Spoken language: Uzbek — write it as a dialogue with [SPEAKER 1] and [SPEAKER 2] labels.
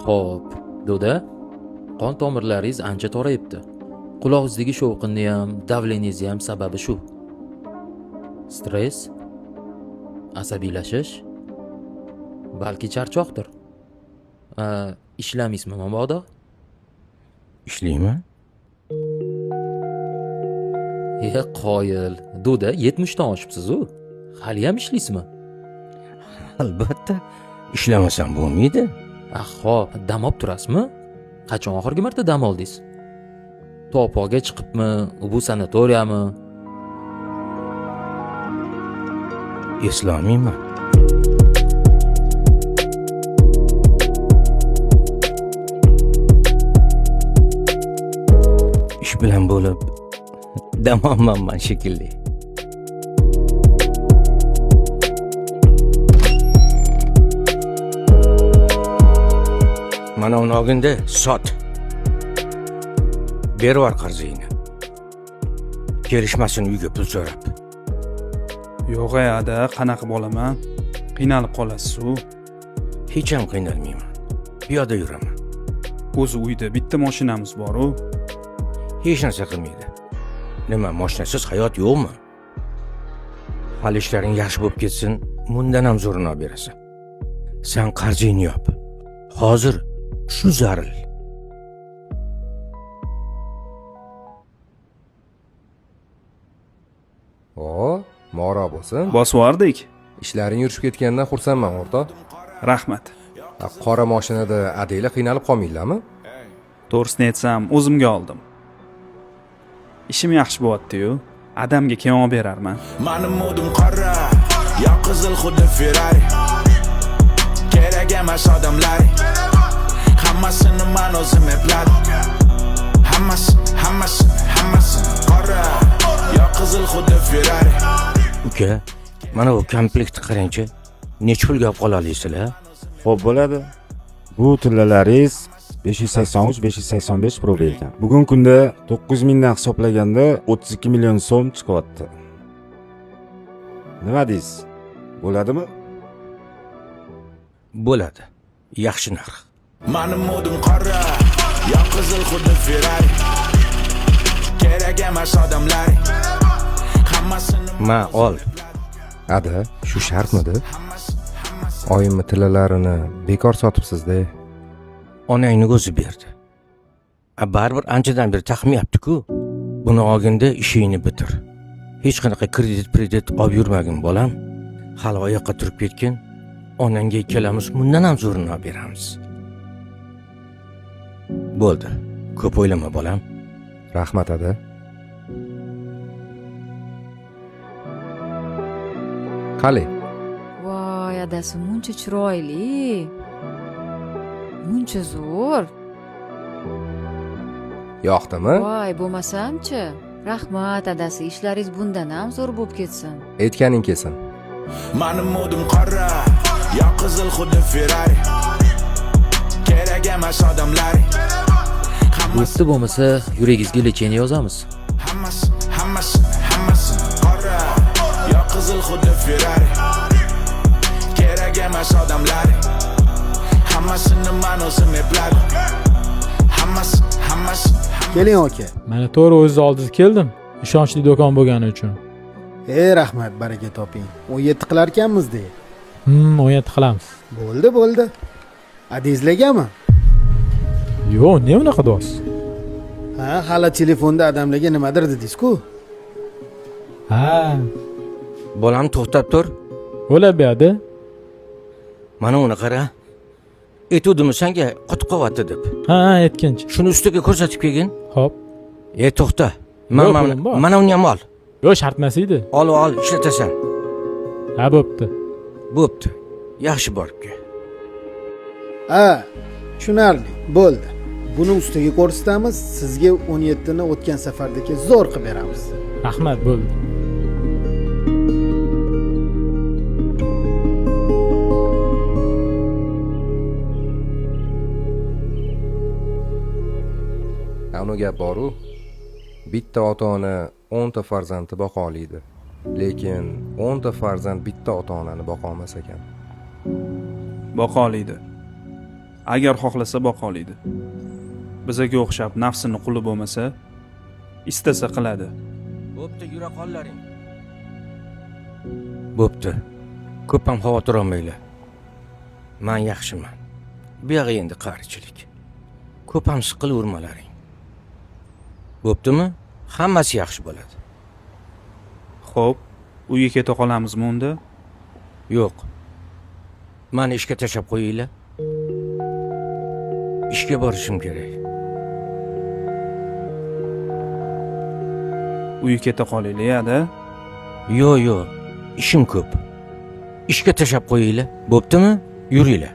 [SPEAKER 1] Xo'p, Do'da, qon tomirlaringiz ancha torayibdi. Qulog'ingizdagi shovqinni ham, davleningizni ham sababi shu. Stress, asabiylashish, balki charchoqdir. Ishlamaysizmi mabodo?
[SPEAKER 2] Ishlayman?
[SPEAKER 1] Qoyil. Do'da 70 dan oshibsiz-ku. Hali ham ishlaysizmi?
[SPEAKER 2] Albatta. Ishlamasam bo'lmaydi.
[SPEAKER 1] Xo'p, dam olib turasizmi? Qachon oxirgi marta dam oldingiz? To'poga chiqibmi, bu sanatoriyami?
[SPEAKER 2] Eslamayman. Ish bilan bo'lib dam olmayman shekilli. Mana uni olganda sot. Bervar qarzingni. Kelishmasin uyga pul so'rab.
[SPEAKER 3] Yo'q ada, qanaqa bo'laman? Qiynalib qolasiz-ku.
[SPEAKER 2] Hech ham qiynalmayman. Piyoda yuraman.
[SPEAKER 3] O'zi uyda bitta mashinamiz bor-ku.
[SPEAKER 2] Hech narsa qilmaydi. Nima, mashinasiz hayot yo'qmi? Hali ishlaring yaxshi bo'lib ketsin, bundan ham zo'rini olib berasan. Sen qarzingni yop. Hozir shu zaril.
[SPEAKER 4] Mora bo'lsin.
[SPEAKER 3] Bosvordik.
[SPEAKER 4] Ishlaring yurishib ketganidan xursandman, o'rtoq.
[SPEAKER 3] Rahmat.
[SPEAKER 4] Qora mashinada adanglar qiynalib qolmaylarmi?
[SPEAKER 3] To'g'risini aytsam, o'zimga oldim. Ishim yaxshi bo'lyapti-yu. Adamga keyin olib berarman.
[SPEAKER 5] Mening modim qora, yo qizil xuddi Ferrari. Kerak emas odamlar. Hammasini men o'zim epladim. Hammasi qora, yo qizil xuddi Ferrari.
[SPEAKER 2] Uka, mana bu komplektni qarangchi. Necha pulga olib qola olasizlar?
[SPEAKER 6] Xo'p bo'ladi. Bu tillalaringiz 583-585 rubl ekan. Bugun kunda 9 mingdan hisoblaganda 32 million so'm chiqyapti. Nima deysiz? Bo'ladimi?
[SPEAKER 2] Bo'ladi. Yaxshi narx.
[SPEAKER 5] Mening modim qora, yo qizil xuddi Ferrari. Kerak emas odamlar. Hammasini
[SPEAKER 2] Ma ol.
[SPEAKER 4] Ada, shu shartmidi? Oyimni tillalarini bekor sotibsiz-da.
[SPEAKER 2] Onangni o'zi berdi. Baribir anchadan beri taqmayapti-ku. Buni olganda ishingni bitir. Hech qanaqa kredit olib yurmagin bolam. Hali oyoqqa turib ketgin. Onangga ikkalamiz bundan ham zo'rini olib beramiz. Bo'ldi. Ko'p o'ylama bolam.
[SPEAKER 4] Rahmat ada. Qali.
[SPEAKER 7] Voy, adasi muncha chiroyli. Muncha zo'r.
[SPEAKER 4] Yoqdimi?
[SPEAKER 7] Voy, bo'lmasam-chi. Rahmat adasi, ishlaringiz bundan ham zo'r bo'lib ketsin.
[SPEAKER 4] Aytganing kelsin.
[SPEAKER 5] Mening modim qora, yo qizil xuddi Ferrari. Kerak emas odamlar.
[SPEAKER 1] Bo'pti, bo'lmasa yuragingizga lecheniya yozamiz.
[SPEAKER 5] Hammasi qora, yo qizil xuddi Ferrari. Kerak emas odamlar. Hammasini men o'zim epladim. Hammasi.
[SPEAKER 8] Keling aka.
[SPEAKER 9] Mana to'g'ri o'z oldingizga keldim. Ishonchli do'kon bo'lgani uchun.
[SPEAKER 8] Rahmat, baraka toping. 17 qilar ekanmiz-da.
[SPEAKER 9] 17 qilamiz.
[SPEAKER 8] Bo'ldi. Adangizlargami?
[SPEAKER 9] Yo'q, ne unaqa deysiz?
[SPEAKER 8] Hali telefonda adamlarga nimadir dedingiz-ku.
[SPEAKER 2] Bolam to'xtab tur.
[SPEAKER 9] Bo'lib berdi.
[SPEAKER 2] Mana uni qara. Aytuvdim senga qotib qolyapti deb.
[SPEAKER 9] Aytgancha.
[SPEAKER 2] Shuni ustiga ko'rsatib kelgin.
[SPEAKER 9] Xo'p.
[SPEAKER 2] To'xta. Mana uni ham ol.
[SPEAKER 9] Yo'q, shartmas edi.
[SPEAKER 2] Ol, ishlatasan.
[SPEAKER 9] Bo'pti.
[SPEAKER 2] Bo'pti. Yaxshi boribdi.
[SPEAKER 8] Tushunarli. Bo'ldi. Buni ustiga ko'rsatamiz, sizga 17 ni o'tgan safardagi zo'r qilib beramiz.
[SPEAKER 9] Rahmat, bo'ldi.
[SPEAKER 4] Anu gap boru. Bitta ota-ona 10 ta farzandni boqa oladi. Lekin 10 ta farzand bitta ota-onani boqa olmas ekan.
[SPEAKER 3] Boqa oladi. agar xohlasa boqa oladi. Bizaga o'xshab nafsini quli bo'lmasa, istasa qiladi.
[SPEAKER 2] Bo'pti, yura qollaring. Bo'pti. Ko'p ham xavotir olmanglar. Men yaxshiman. Bu yog'i endi qarichilik. Ko'p ham siqilavermalaring. Bo'ptimi? Hammasi yaxshi bo'ladi.
[SPEAKER 3] Xo'p, uyga keta qolamizmi unda?
[SPEAKER 2] Yo'q. Meni ishga tashlab qo'yinglar. Ishga borishim kerak.
[SPEAKER 3] Uyga keta qolaylik-da.
[SPEAKER 2] Yo'q, ishim ko'p. Ishga tashlab qo'yinglar. Bo'ptimi? Yuringlar.